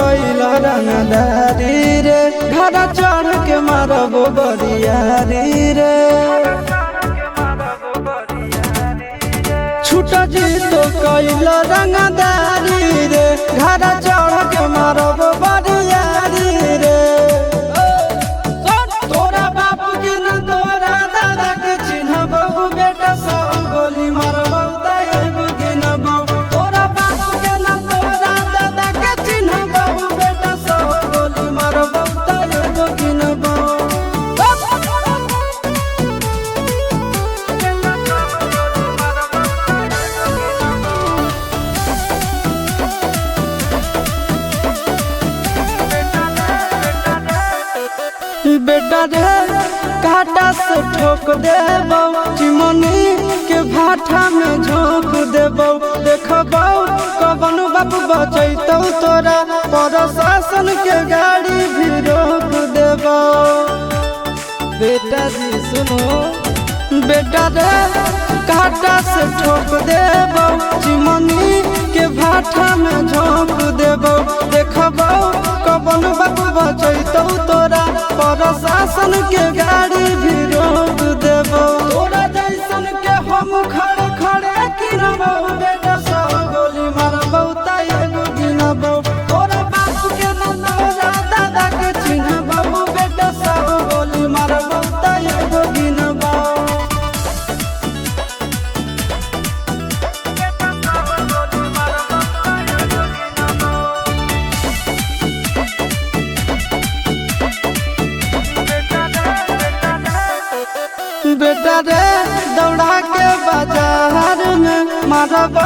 कैला रंगदारी रे घर चढ़ के मारबो बरियारी रे छूटा जी तो कैला रंगदारी रे घर चढ़ के मारबो बरियारी रे तोरा बाप के न तोरा दादा के चिन्हबो बेटा सब गोली मारबो तैगो गिनबो तोरा बाप के न तोरा दादा के चिन्हबो बेटा सब गोली मारबो तैगो गिनबो बेटा रे काटा से ठोक देबो चिमनी के भाटा में झोंक देबो देखबो कवन बाप बचैतौ तोरा प्रशासन के गाड़ी भी रोक देबो बेटा जी सुनो बेटा रे काटा से ठोक देबो चिमनी के भाटा में झोंक देबो देखबो कवन बाप बचैतौ तोरा प्रशासन के गाड़ी भी रोक देबो तोरा जैसन के हम खड़े खड़े गिनबो बेटा सब गोली मारबो तैगो गिनबो तोरा बाप के न तोरा दादा के चिन्हबो बेटा सब गोली मारबो तैगो गिनबो बेटा रे दौड़ा के बाजार में मारबो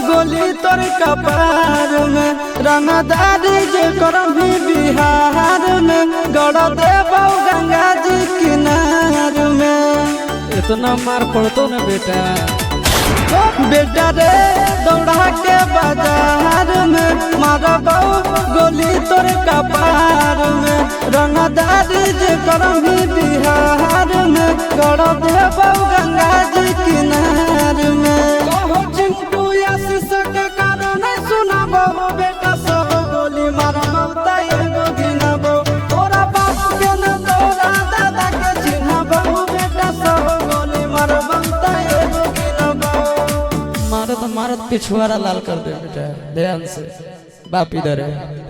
गोली तोर कपार में रंगदारी जे करम भी बिहार में गड़ देबो गंगा जी किनार में इतना मार पड़तो ना बेटा बेटा रे दौड़ा के बाजार में मारबो गोली तोर कपार में रंगदारी जे करम भी बिहार में गड़ देबो गंगा जी किनार में कहो चिंटू आशीष के कारण सुनाबो बेटा सब गोली मारबो तैगो गिनबो तोरा बाप के न तोरा दादा के चिन्हबो बेटा सब गोली मारबो तैगो गिनबो मारत मारत पिछुआरा लाल कर दे बेटा ध्यान से बाप इधर है।